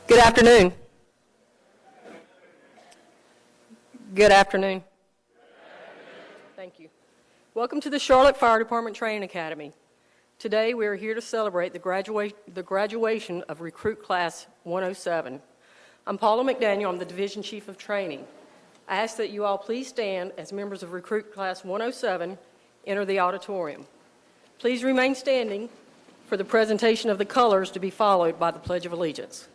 Good afternoon. Good afternoon. Thank you. Welcome to the Charlotte Fire Department Training Academy. Today we are here to celebrate the graduation of Recruit Class 107. I'm Paula McDaniel. I'm the Division Chief of Training. I ask that you all please stand as members of Recruit Class 107 enter the auditorium. Please remain standing for the presentation of the colors to be followed by the Pledge of Allegiance.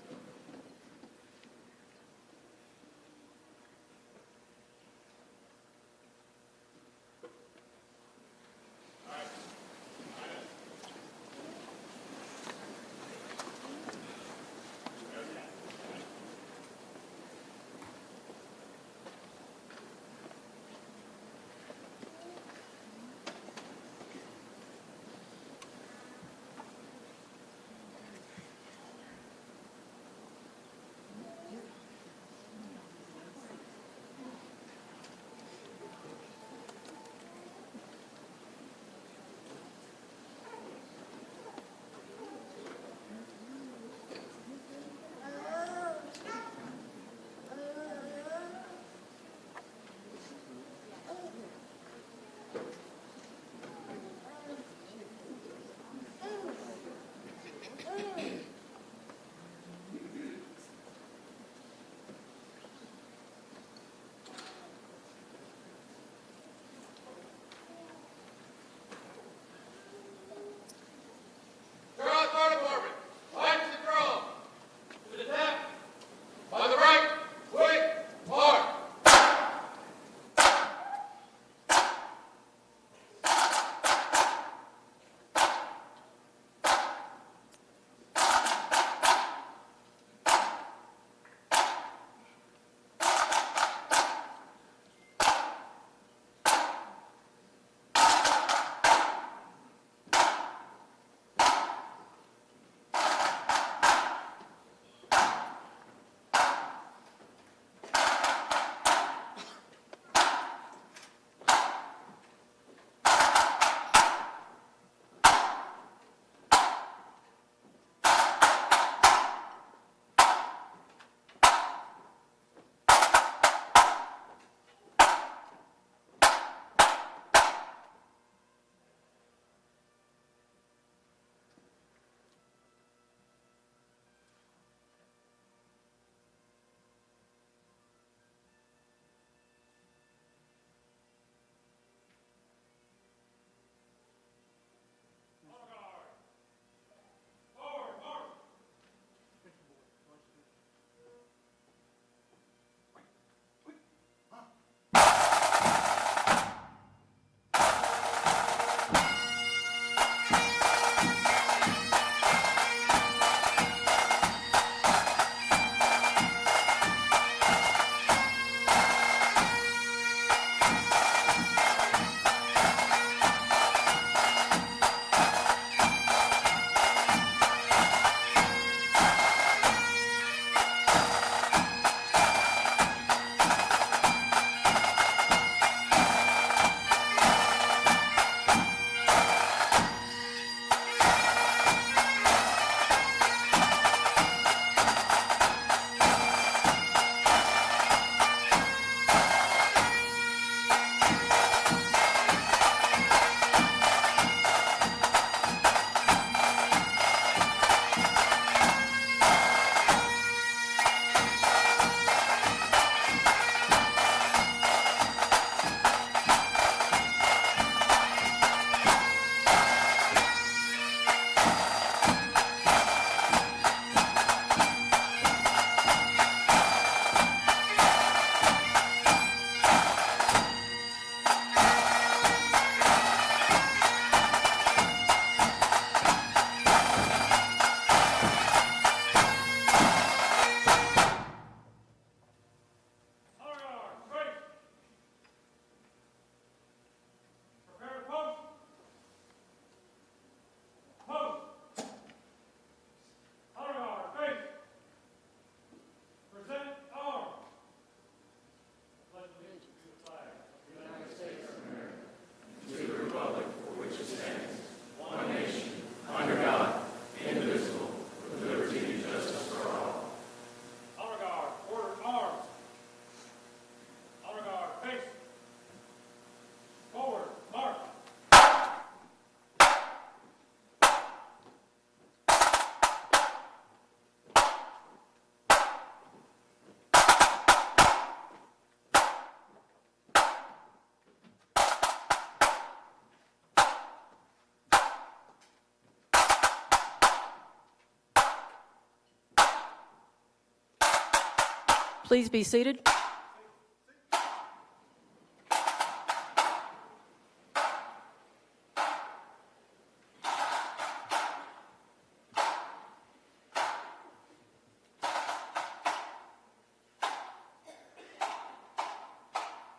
Please be seated.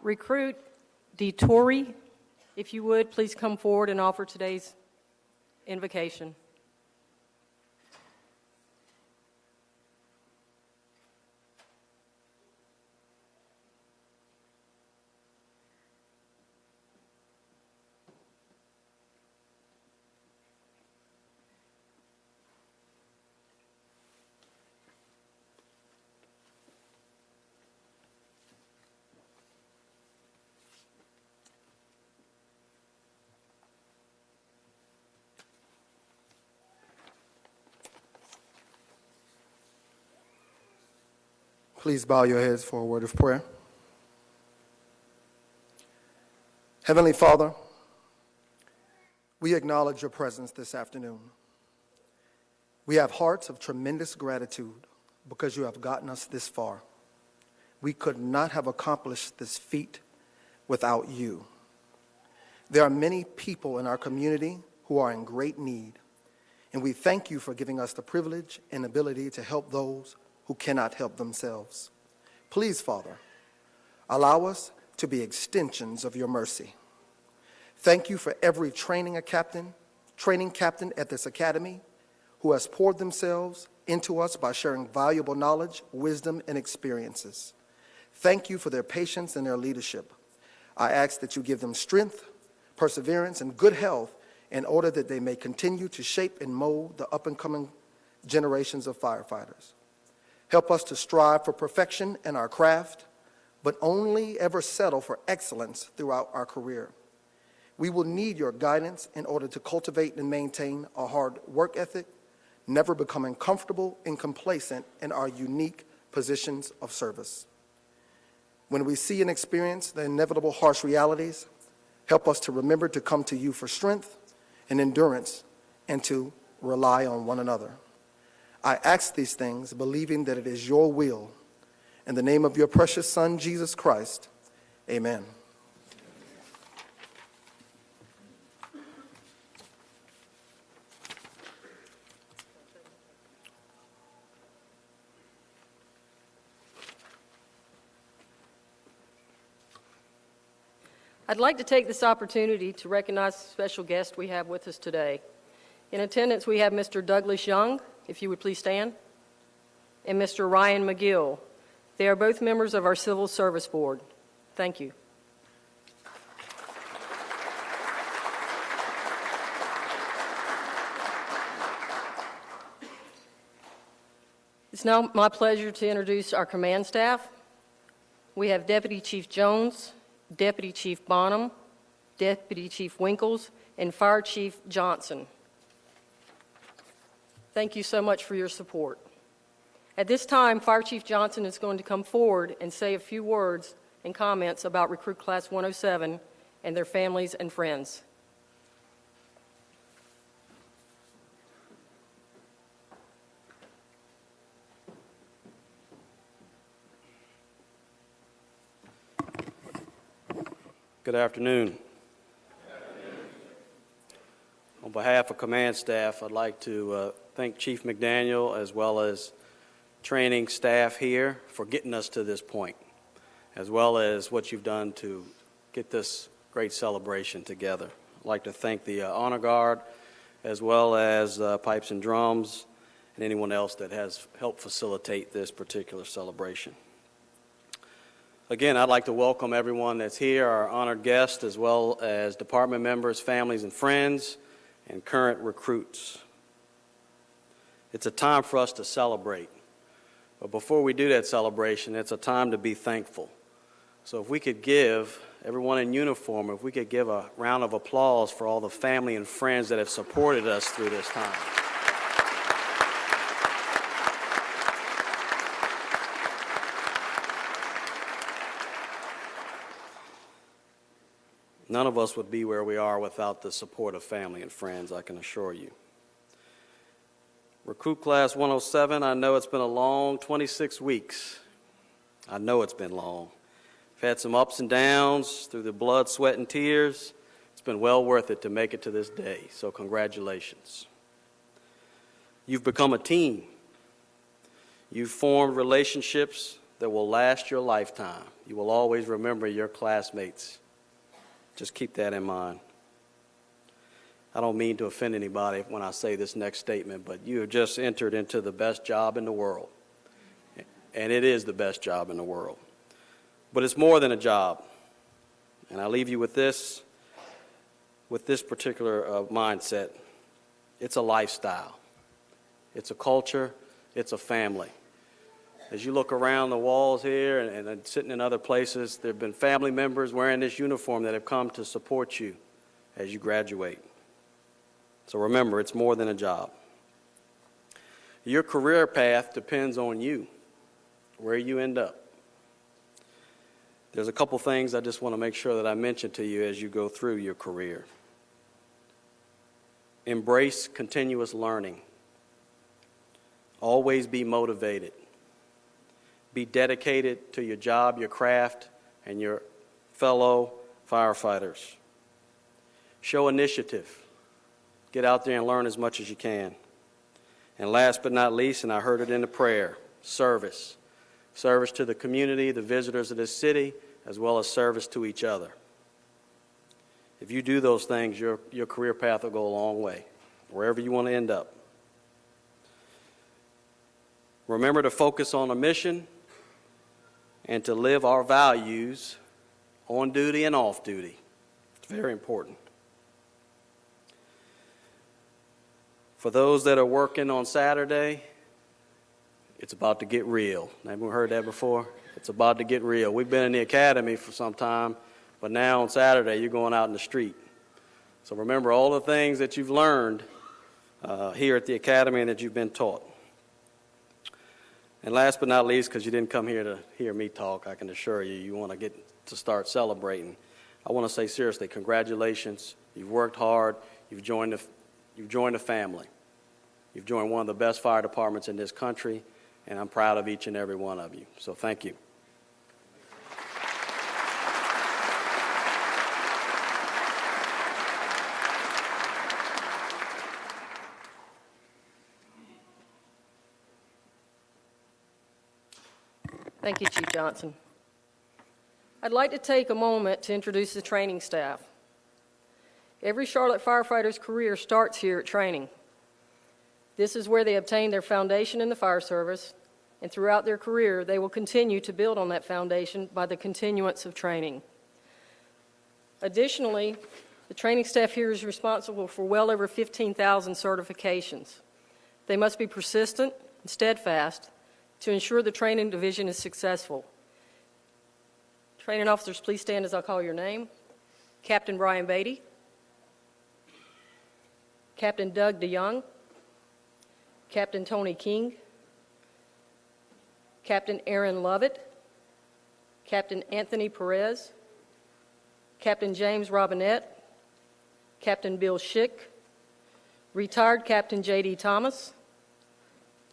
Recruit DeTorre, if you would, please come forward and offer today's invocation. Please bow your heads for a word of prayer. Heavenly Father, we acknowledge your presence this afternoon. We have hearts of tremendous gratitude because you have gotten us this far. We could not have accomplished this feat without you. There are many people in our community who are in great need, and we thank you for giving us the privilege and ability to help those who cannot help themselves. Please, Father, allow us to be extensions of your mercy. Thank you for every training captain at this academy who has poured themselves into us by sharing valuable knowledge, wisdom, and experiences. Thank you for their patience and their leadership. I ask that you give them strength, perseverance, and good health in order that they may continue to shape and mold the up-and-coming generations of firefighters. Help us to strive for perfection in our craft, but only ever settle for excellence throughout our career. We will need your guidance in order to cultivate and maintain a hard work ethic, never becoming comfortable and complacent in our unique positions of service. When we see and experience the inevitable harsh realities, help us to remember to come to you for strength and endurance and to rely on one another. I ask these things believing that it is your will. In the name of your precious Son, Jesus Christ, amen. I'd like to take this opportunity to recognize the special guest we have with us today. In attendance, we have Mr. Douglas Young, if you would please stand, and Mr. Ryan McGill. They are both members of our Civil Service Board. Thank you. It's now my pleasure to introduce our command staff. We have Deputy Chief Jones, Deputy Chief Bonham, Deputy Chief Winkles, and Fire Chief Johnson. Thank you so much for your support. At this time, Fire Chief Johnson is going to come forward and say a few words and comments about Recruit Class 107 and their families and friends. Good afternoon. On behalf of command staff, I'd like to thank Chief McDaniel as well as training staff here for getting us to this point, as well as what you've done to get this great celebration together. I'd like to thank the Honor Guard as well as Pipes and Drums and anyone else that has helped facilitate this particular celebration. Again, I'd like to welcome everyone that's here, our honored guests, as well as department members, families, and friends, and current recruits. It's a time for us to celebrate. But before we do that celebration, it's a time to be thankful. So if we could give, everyone in uniform, if we could give a round of applause for all the family and friends that have supported us through this time. None of us would be where we are without the support of family and friends, I can assure you. Recruit Class 107, I know it's been a long 26 weeks. I know it's been long. We've had some ups and downs through the blood, sweat, and tears. It's been well worth it to make it to this day, so congratulations. You've become a team. You've formed relationships that will last your lifetime. You will always remember your classmates. Just keep that in mind. I don't mean to offend anybody when I say this next statement, but you have just entered into the best job in the world. And it is the best job in the world. But it's more than a job. And I leave you with this particular mindset. It's a lifestyle. It's a culture. It's a family. As you look around the walls here and sitting in other places, there have been family members wearing this uniform that have come to support you as you graduate. So remember, it's more than a job. Your career path depends on you, where you end up. There's a couple things I just want to make sure that I mention to you as you go through your career. Embrace continuous learning. Always be motivated. Be dedicated to your job, your craft, and your fellow firefighters. Show initiative. Get out there and learn as much as you can. And last but not least, and I heard it in the prayer, service. Service to the community, the visitors of this city, as well as service to each other. If you do those things, your career path will go a long way, wherever you want to end up. Remember to focus on a mission and to live our values on duty and off duty. It's very important. For those that are working on Saturday, it's about to get real. Anyone heard that before? It's about to get real. We've been in the academy for some time, but now on Saturday you're going out in the street. So remember all the things that you've learned here at the academy and that you've been taught. And last but not least, because you didn't come here to hear me talk, I can assure you, you want to get to start celebrating. I want to say seriously, congratulations. You've worked hard. You've joined a family. You've joined one of the best fire departments in this country, and I'm proud of each and every one of you. So thank you. Thank you, Chief Johnson. I'd like to take a moment to introduce the training staff. Every Charlotte firefighter's career starts here at training. This is where they obtain their foundation in the fire service, and throughout their career, they will continue to build on that foundation by the continuance of training. Additionally, the training staff here is responsible for well over 15,000 certifications. They must be persistent and steadfast to ensure the training division is successful. Training officers, please stand as I call your name. Captain Brian Beatty, Captain Doug DeYoung, Captain Tony King, Captain Aaron Lovett, Captain Anthony Perez, Captain James Robinette, Captain Bill Schick, retired Captain J.D. Thomas,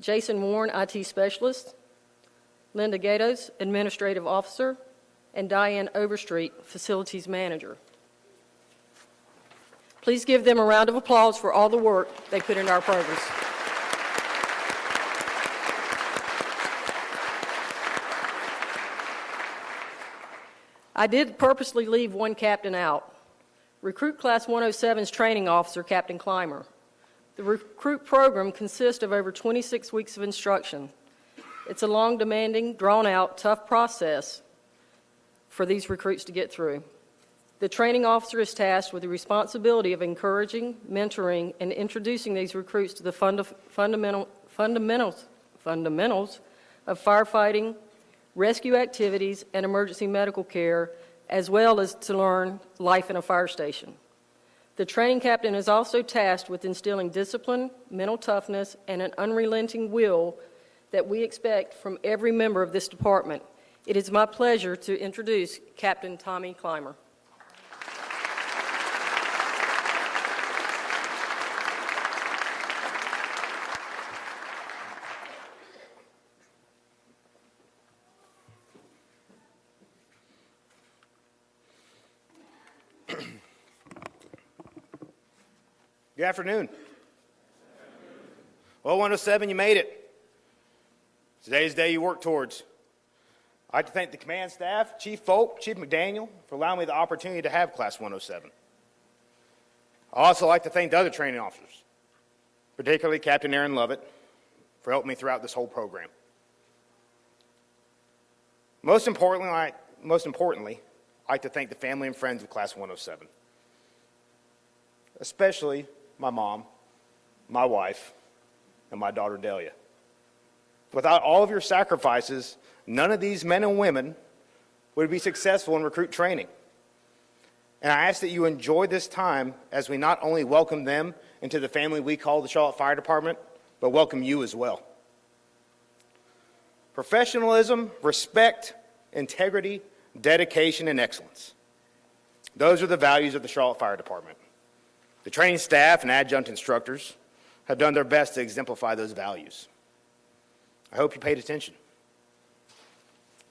Jason Warren, IT Specialist, Linda Gatos, Administrative Officer, and Diane Overstreet, Facilities Manager. Please give them a round of applause for all the work they put into our programs. I did purposely leave one captain out. Recruit Class 107's training officer, Captain Clymer. The recruit program consists of over 26 weeks of instruction. It's a long, demanding, drawn-out, tough process for these recruits to get through. The training officer is tasked with the responsibility of encouraging, mentoring, and introducing these recruits to the fundamentals of firefighting, rescue activities, and emergency medical care, as well as to learn life in a fire station. The training captain is also tasked with instilling discipline, mental toughness, and an unrelenting will that we expect from every member of this department. It is my pleasure to introduce Captain Tommy Clymer. Good afternoon. Well, 107, you made it. Today's the day you work towards. I'd like to thank the command staff, Chief Folk, Chief McDaniel, for allowing me the opportunity to have Class 107. I'd also like to thank the other training officers, particularly Captain Aaron Lovett, for helping me throughout this whole program. Most importantly, I'd like to thank the family and friends of Class 107, especially my mom, my wife, and my daughter Delia. Without all of your sacrifices, none of these men and women would be successful in recruit training. And I ask that you enjoy this time as we not only welcome them into the family we call the Charlotte Fire Department, but welcome you as well. Professionalism, respect, integrity, dedication, and excellence. Those are the values of the Charlotte Fire Department. The training staff and adjunct instructors have done their best to exemplify those values. I hope you paid attention.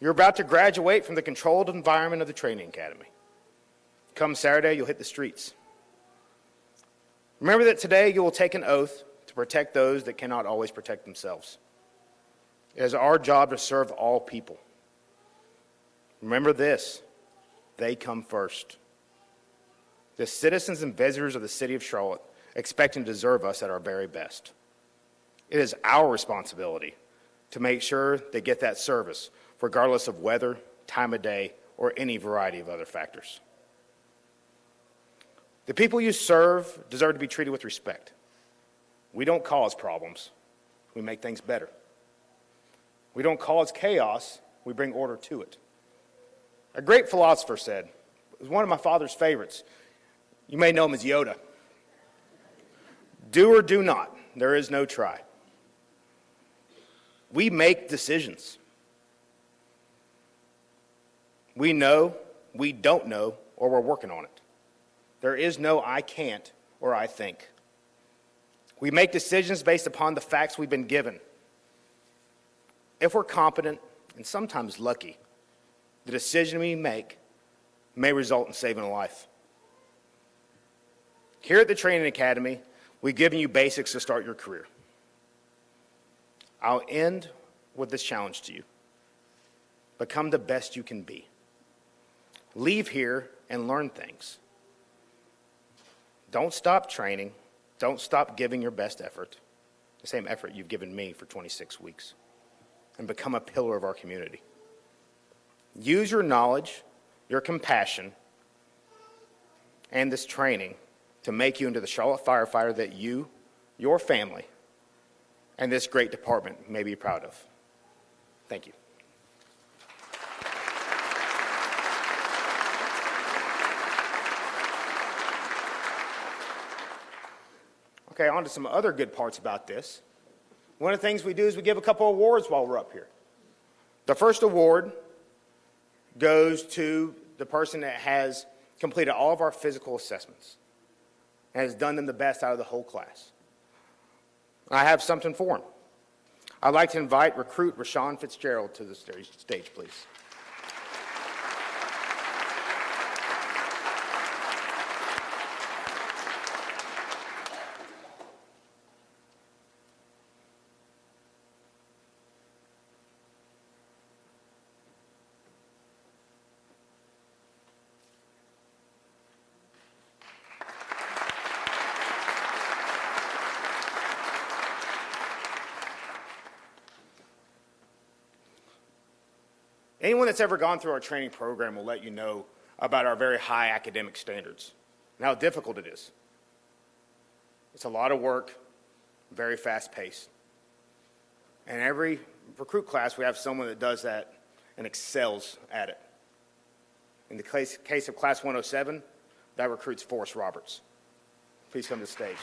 You're about to graduate from the controlled environment of the training academy. Come Saturday, you'll hit the streets. Remember that today you will take an oath to protect those that cannot always protect themselves. It is our job to serve all people. Remember this, they come first. The citizens and visitors of the city of Charlotte expect and deserve us at our very best. It is our responsibility to make sure they get that service, regardless of weather, time of day, or any variety of other factors. The people you serve deserve to be treated with respect. We don't cause problems, we make things better. We don't cause chaos, we bring order to it. A great philosopher said, it was one of my father's favorites. You may know him as Yoda. Do or do not, there is no try. We make decisions. We know, we don't know, or we're working on it. There is no I can't or I think. We make decisions based upon the facts we've been given. If we're competent and sometimes lucky, the decision we make may result in saving a life. Here at the Training Academy, we've given you basics to start your career. I'll end with this challenge to you. Become the best you can be. Leave here and learn things. Don't stop training. Don't stop giving your best effort, the same effort you've given me for 26 weeks, and become a pillar of our community. Use your knowledge, your compassion, and this training to make you into the Charlotte firefighter that you, your family, and this great department may be proud of. Thank you. Okay, on to some other good parts about this. One of the things we do is we give a couple awards while we're up here. The first award goes to the person that has completed all of our physical assessments and has done them the best out of the whole class. I have something for him. I'd like to invite recruit Rashawn Fitzgerald to the stage, please. Anyone that's ever gone through our training program will let you know about our very high academic standards and how difficult it is. It's a lot of work, very fast-paced. And every recruit class, we have someone that does that and excels at it. In the case of Class 107, that recruits Forrest Roberts. Please come to the stage.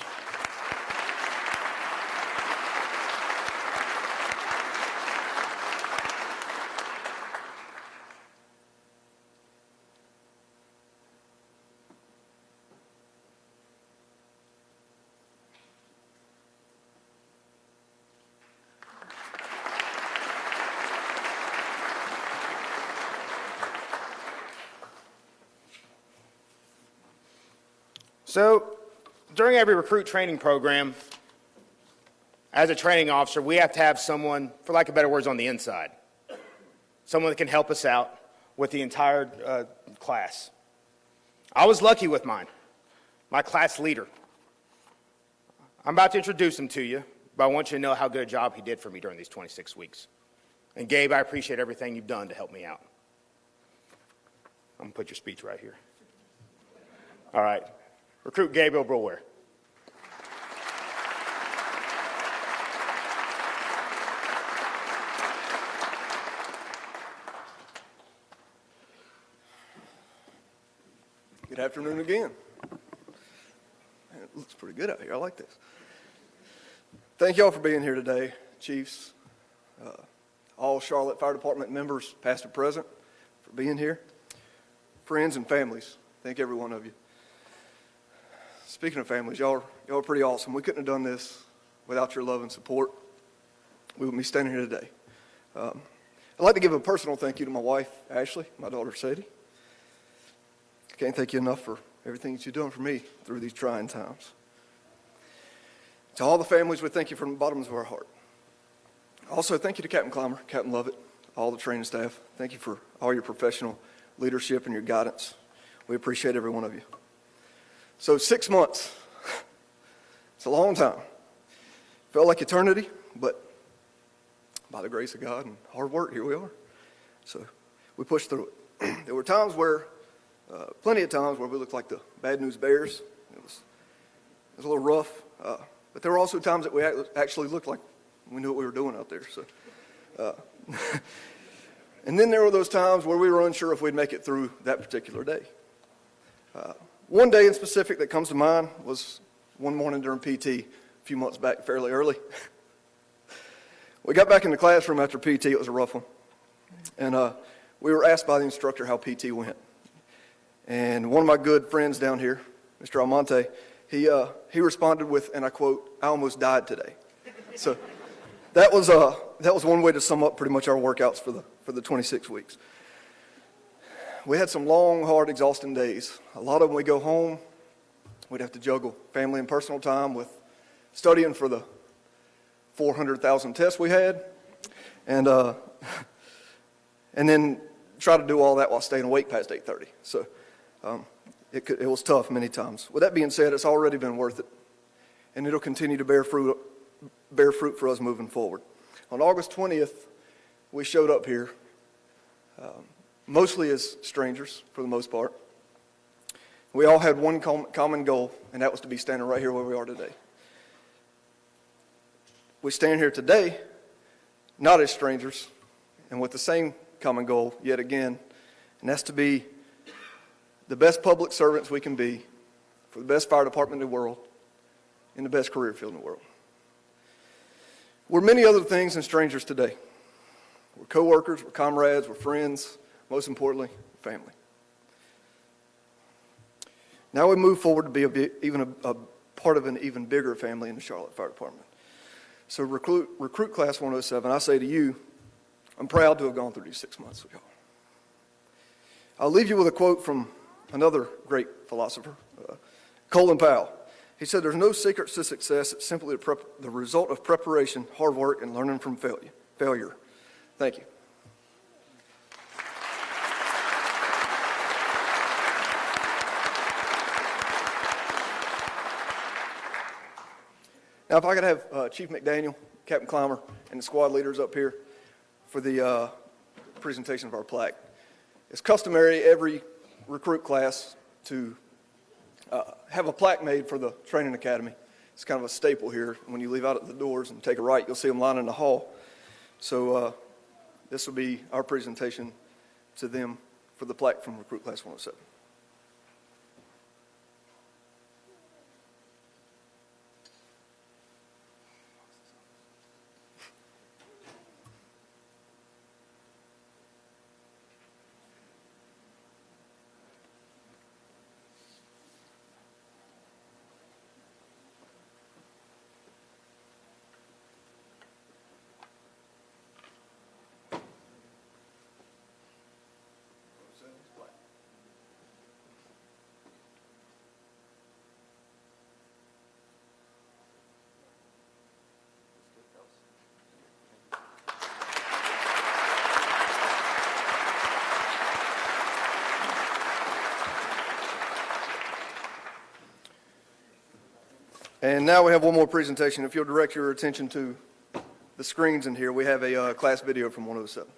So during every recruit training program, as a training officer, we have to have someone, for lack of better words, on the inside. Someone that can help us out with the entire class. I was lucky with mine, my class leader. I'm about to introduce him to you, but I want you to know how good a job he did for me during these 26 weeks. And Gabe, I appreciate everything you've done to help me out. I'm going to put your speech right here. All right. Recruit Gabriel Brewer. Good afternoon again. Man, it looks pretty good out here. I like this. Thank y'all for being here today, chiefs, all Charlotte Fire Department members, past and present, for being here. Friends and families, thank every one of you. Speaking of families, y'all are pretty awesome. We couldn't have done this without your love and support. We wouldn't be standing here today. I'd like to give a personal thank you to my wife, Ashley, my daughter, Sadie. I can't thank you enough for everything that you've done for me through these trying times. To all the families, we thank you from the bottoms of our heart. Also, thank you to Captain Clymer, Captain Lovett, all the training staff. Thank you for all your professional leadership and your guidance. We appreciate every one of you. So 6 months, it's a long time. Felt like eternity, but by the grace of God and hard work, here we are. So we pushed through it. There were times where, plenty of times where we looked like the bad news bears. It was a little rough, but there were also times that we actually looked like we knew what we were doing out there. So, and then there were those times where we were unsure if we'd make it through that particular day. One day in specific that comes to mind was one morning during PT a few months back, fairly early. We got back in the classroom after PT. It was a rough one. And we were asked by the instructor how PT went. And one of my good friends down here, Mr. Almonte, he responded with, and I quote, "I almost died today." So that was one way to sum up pretty much our workouts for the 26 weeks. We had some long, hard, exhausting days. A lot of them we go home, we'd have to juggle family and personal time with studying for the 400,000 tests we had, and then try to do all that while staying awake past 8:30. So it was tough many times. With that being said, it's already been worth it, and it'll continue to bear fruit for us moving forward. On August 20th, we showed up here, mostly as strangers for the most part. We all had one common goal, and that was to be standing right here where we are today. We stand here today, not as strangers, and with the same common goal yet again, and that's to be the best public servants we can be for the best fire department in the world, in the best career field in the world. We're many other things than strangers today. We're co-workers, we're comrades, we're friends, most importantly, family. Now we move forward to be a part of an even bigger family in the Charlotte Fire Department. So recruit Class 107, I say to you, I'm proud to have gone through these 6 months with y'all. I'll leave you with a quote from another great philosopher, Colin Powell. He said, "There's no secret to success. It's simply the result of preparation, hard work, and learning from failure." Thank you. Now, if I could have Chief McDaniel, Captain Clymer, and the squad leaders up here for the presentation of our plaque. It's customary every recruit class to have a plaque made for the training academy. It's kind of a staple here. When you leave out at the doors and take a right, you'll see them lining the hall. So this will be our presentation to them for the plaque from Recruit Class 107. And now we have one more presentation. If you'll direct your attention to the screens in here, we have a class video from 107.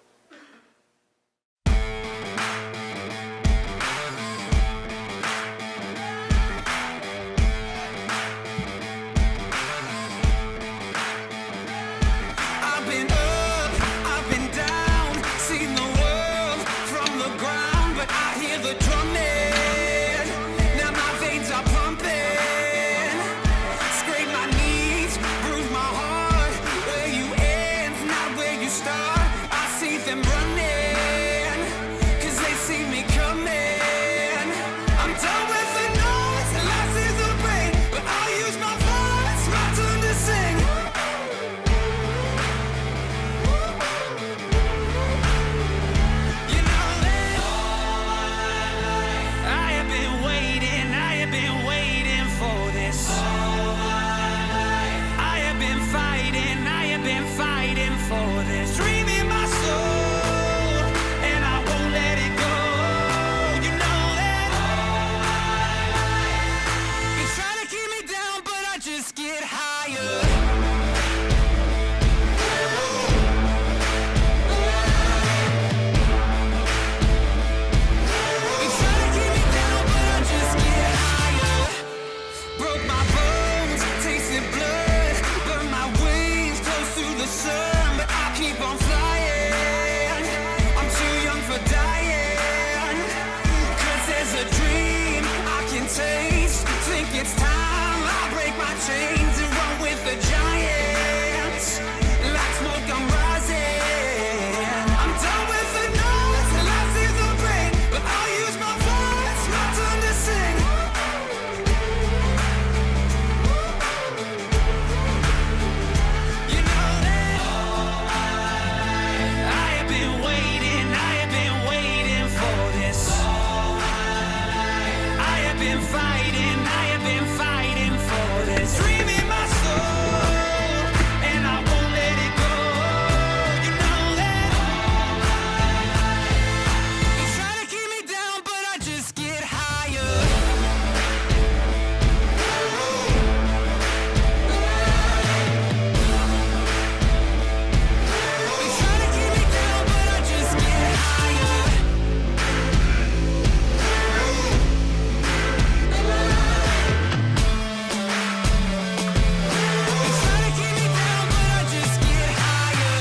I've been up, I've been down, seen the world from the ground, but I hear the drumming. Now my veins are pumping. Scrape my knees, bruise my heart. Where you end, not where you start. I see them running, 'cause they see me coming. I'm done with the noise, life is the pain, but I'll use my voice, my turn to sing. You know that I have been waiting for this. I have been fighting for this. Dream in my soul, and I won't let it go. You know that they try to keep me down, but I just get higher. They try to keep me down, but I just get higher. Broke my bones, tasted blood, burned my wings close to the sun, but I keep on flying. I'm too young for dying, 'cause there's a dream I can taste. Think it's time I break my chains and run with the giants. Like smoke, I'm rising. I'm done with the noise, life is the pain, but I'll use my voice, my turn to sing. You know that I have been waiting for this. I have been fighting for this. Dream in my soul, and I won't let it go. You know that they try to keep me down, but I just get higher. They try to keep me down, but I just get higher. They try to keep me down, but I just get higher.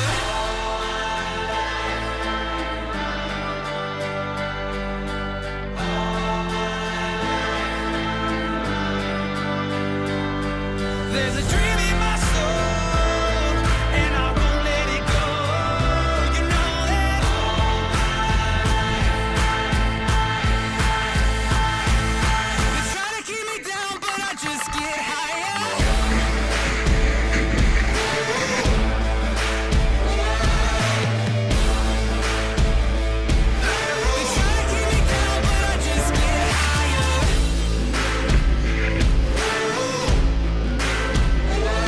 There's a dream in my soul, and I won't let it go. You know that they try to keep me down, but I just get higher. They try to keep me down, but I just get higher. They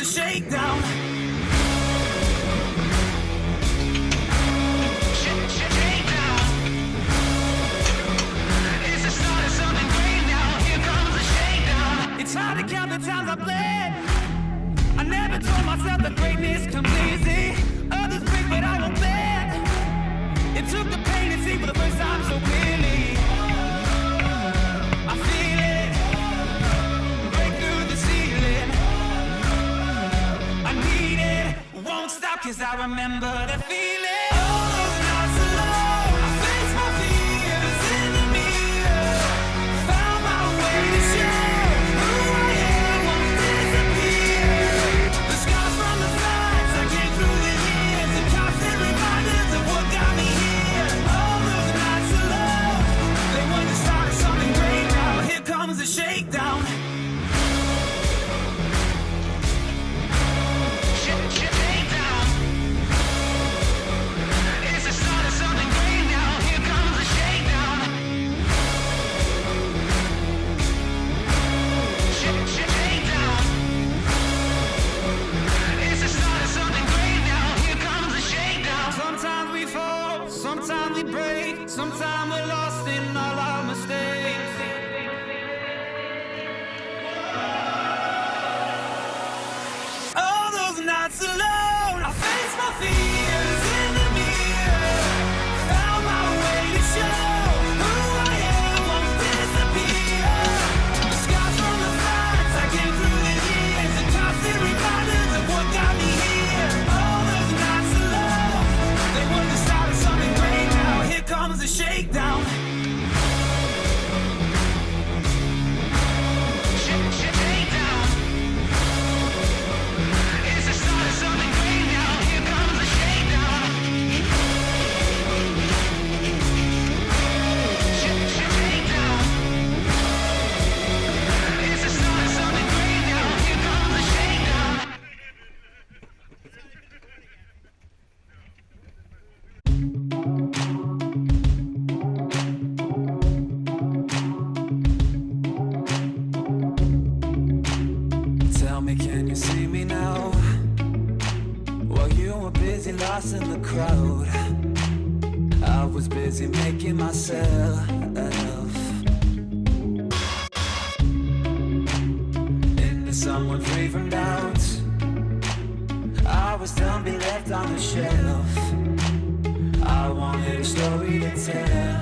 a shakedown. Shakedown. It's the start of something great now. Here comes a shakedown. It's hard to count the times I bled. I never told myself that greatness comes easy. Others break, but I won't bend. It took the pain to see for the first time so clearly. I feel it break through the ceiling. I need it, won't stop, 'cause I remember the feeling. All those nights alone, I faced my fears in the mirror. Found my way to show who I am won't disappear. The scars from the fights I came through the years, the constant reminders of what got me here. All those nights alone, they were the start of something great now. Here comes the shakedown. Shakedown. It's the start of something great now. Here comes the shakedown. Shakedown. It's the start of something great now. Here comes the shakedown. Sometimes we fall, sometimes we break, sometimes we're lost in all our mistakes. All those nights alone, I faced my fears in the mirror. Found my way to show who I am won't disappear. The scars from the fights I came through the years, the constant reminders of what got me here. All those nights alone, they were the start of something great now. Here comes the shakedown. Shakedown. It's the start of something great now. Here comes the shakedown. Shakedown. It's the start of something great now. Here comes the shakedown. Tell me, can you see me now? While you were busy lost in the crowd, I was busy making myself into someone free from doubt. I was done, be left on the shelf. I wanted a story to tell.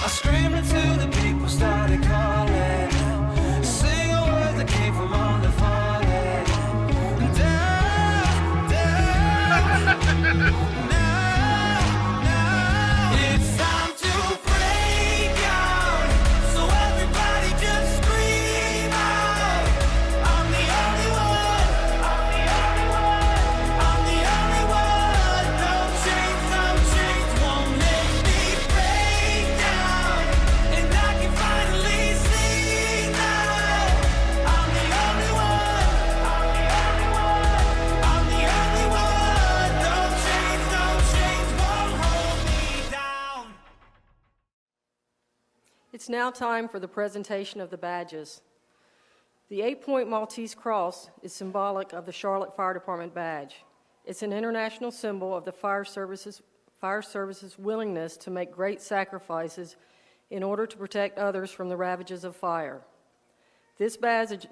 I screamed until the people started calling, singing words that came from on the falling. Down, down, now, it's time to break out. So everybody just scream out. I'm the only one, I'm the only one, I'm the only one. No change won't make me break down. And I can finally see now. I'm the only one, I'm the only one, I'm the only one. No change won't hold me down. It's now time for the presentation of the badges. The 8-point Maltese Cross is symbolic of the Charlotte Fire Department badge. It's an international symbol of the fire service's willingness to make great sacrifices in order to protect others from the ravages of fire. This badge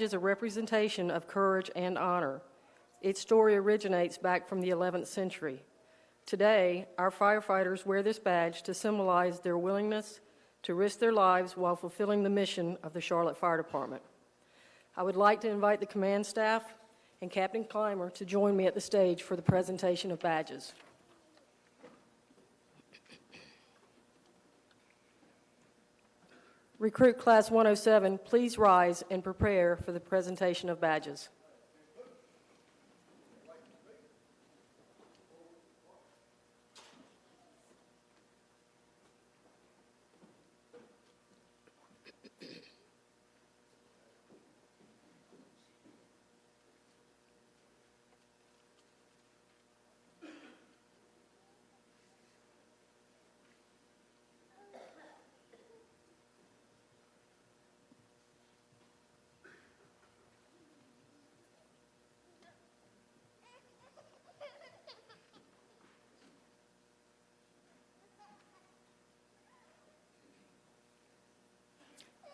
is a representation of courage and honor. Its story originates back from the 11th century. Today, our firefighters wear this badge to symbolize their willingness to risk their lives while fulfilling the mission of the Charlotte Fire Department. I would like to invite the command staff and Captain Clymer to join me at the stage for the presentation of badges. Recruit Class 107, please rise and prepare for the presentation of badges.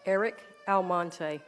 Eric Almonte.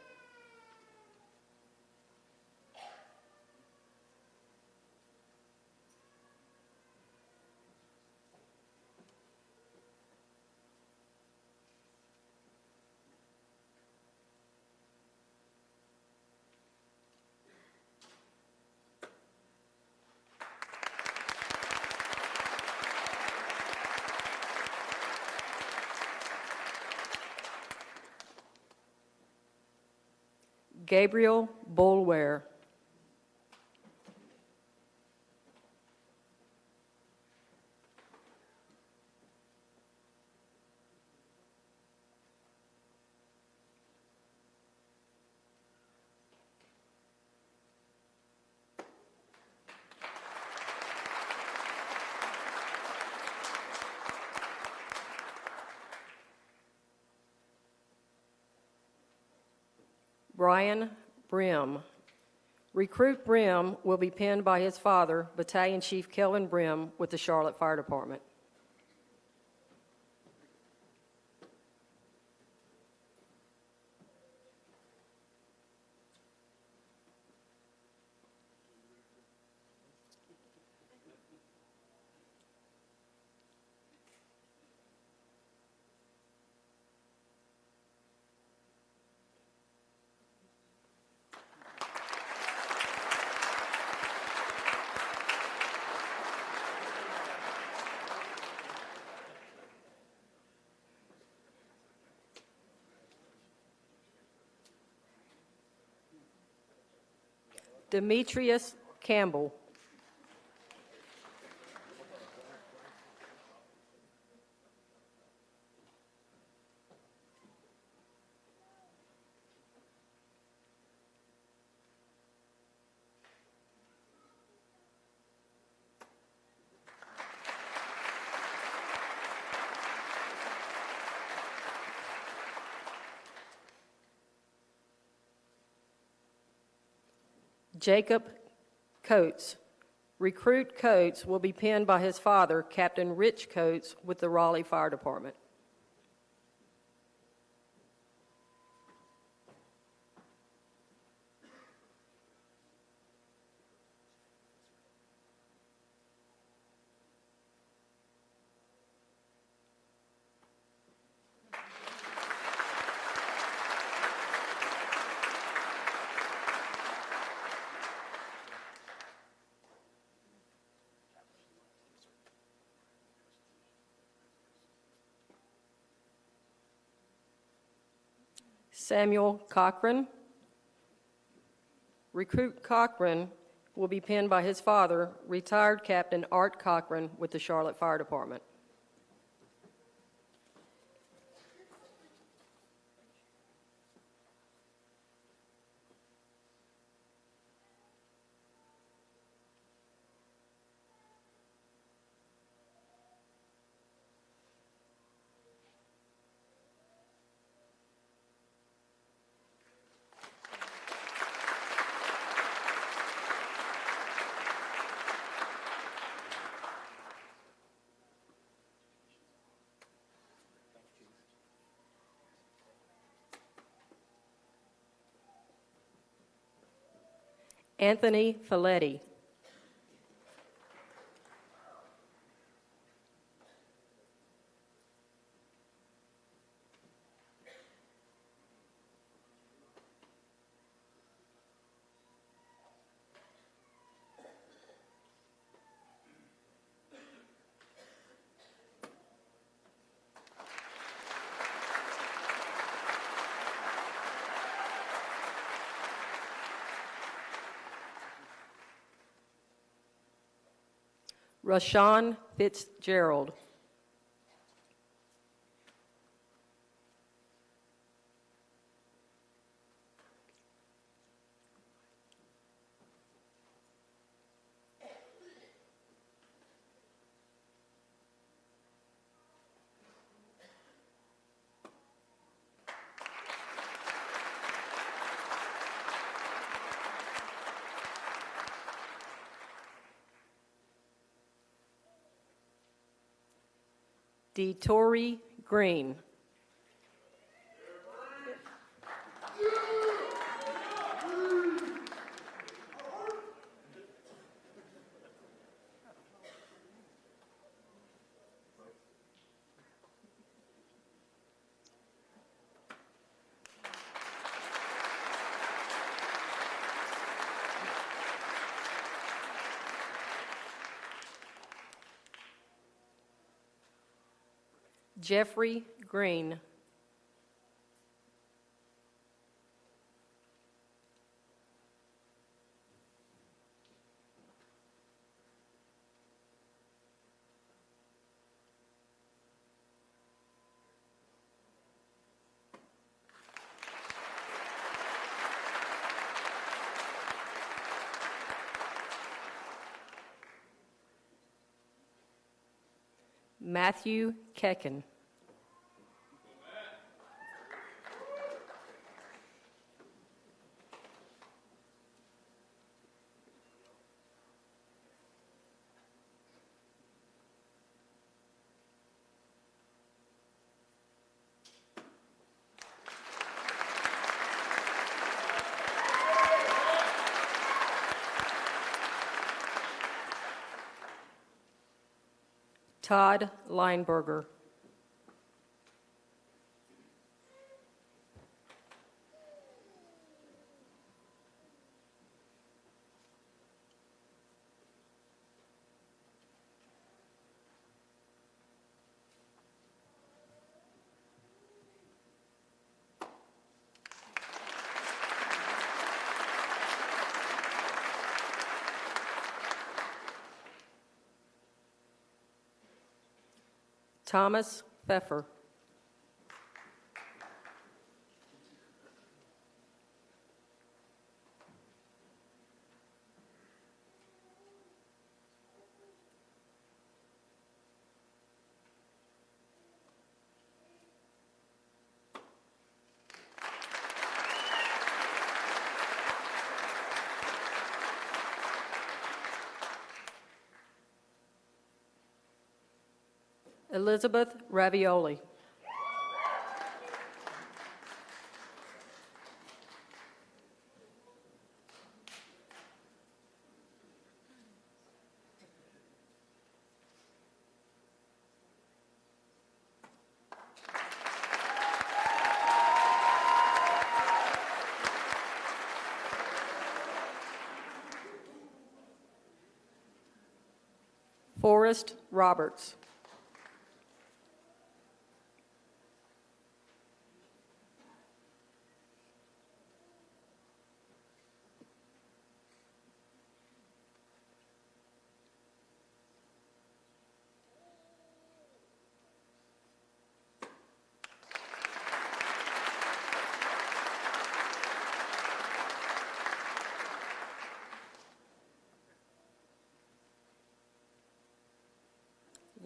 Gabriel Boulware. Brian Brim. Recruit Brim will be pinned by his father, Battalion Chief Kelvin Brim, with the Charlotte Fire Department. Demetrius Campbell. Jacob Coates. Recruit Coates will be pinned by his father, Captain Rich Coates, with the Raleigh Fire Department. Samuel Cochran. Recruit Cochran will be pinned by his father, retired Captain Art Cochran, with the Charlotte Fire Department. Anthony Folletti. Rashawn Fitzgerald. D. Torrey Green. Jeffrey Green. Matthew Kecken. Todd Lineberger. Thomas Pfeffer. Elizabeth Ravioli. Forrest Roberts.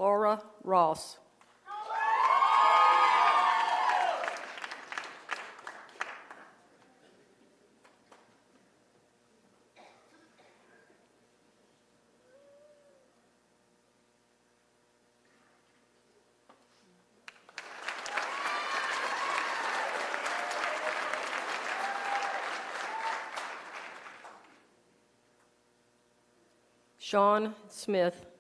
Laura Ross. Sean Smith.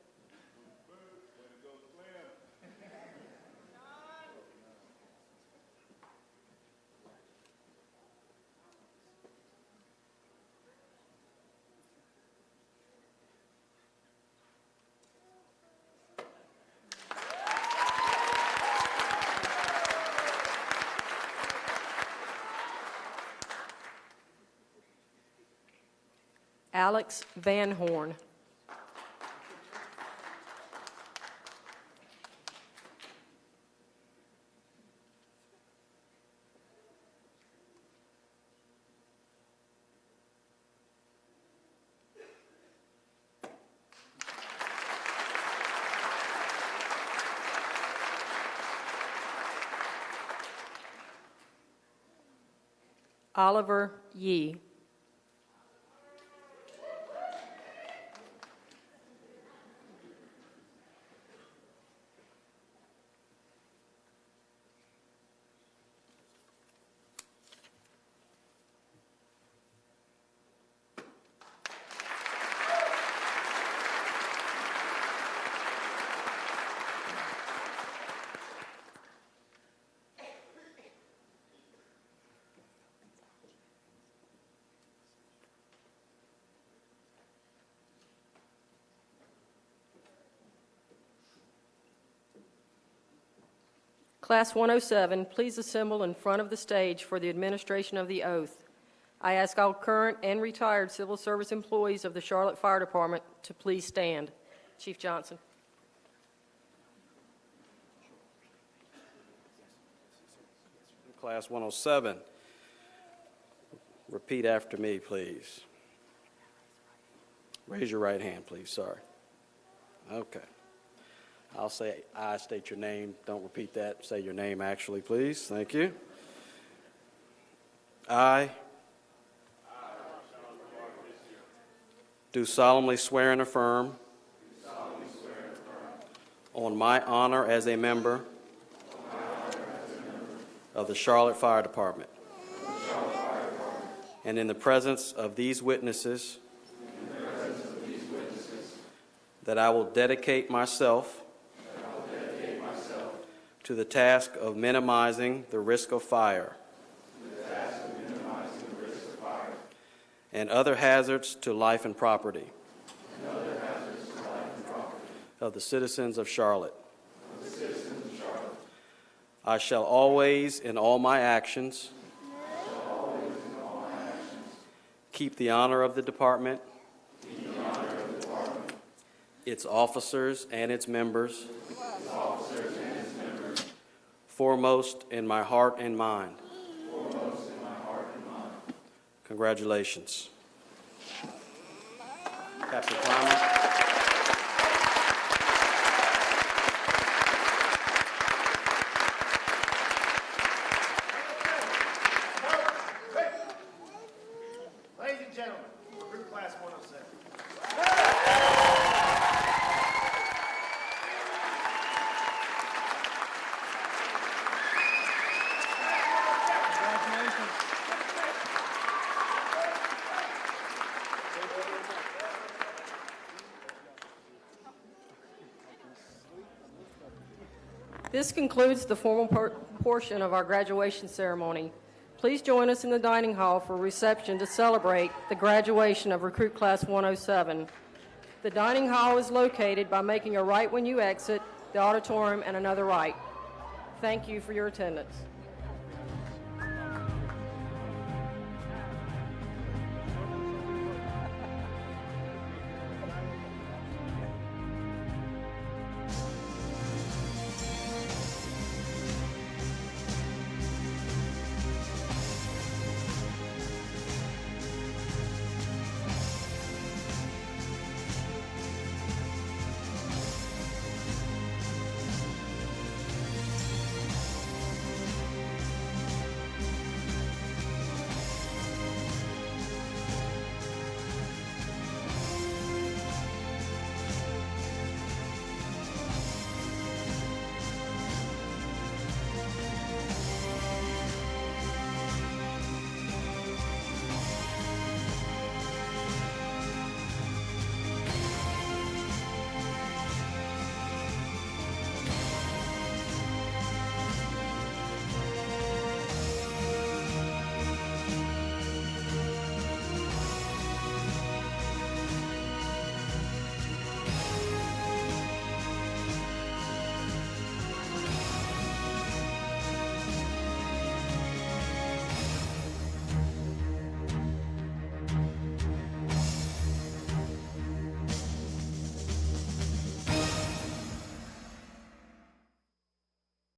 Alex Van Horn. Oliver Yee. Class 107, please assemble in front of the stage for the administration of the oath. I ask all current and retired civil service employees of the Charlotte Fire Department to please stand. Chief Johnson. Class 107, repeat after me, please. Raise your right hand, please. Sorry. Okay. I'll say I state your name. Don't repeat that. Say your name actually, please. Thank you. I do solemnly swear and affirm on my honor as a member of the Charlotte Fire Department and in the presence of these witnesses that I will dedicate myself to the task of minimizing the risk of fire and other hazards to life and property of the citizens of Charlotte. I shall always, in all my actions, keep the honor of the department, its officers and its members, foremost in my heart and mind. Congratulations. Captain Clymer. Ladies and gentlemen, Recruit Class 107. This concludes the formal portion of our graduation ceremony. Please join us in the dining hall for a reception to celebrate the graduation of Recruit Class 107. The dining hall is located by making a right when you exit the auditorium and another right. Thank you for your attendance.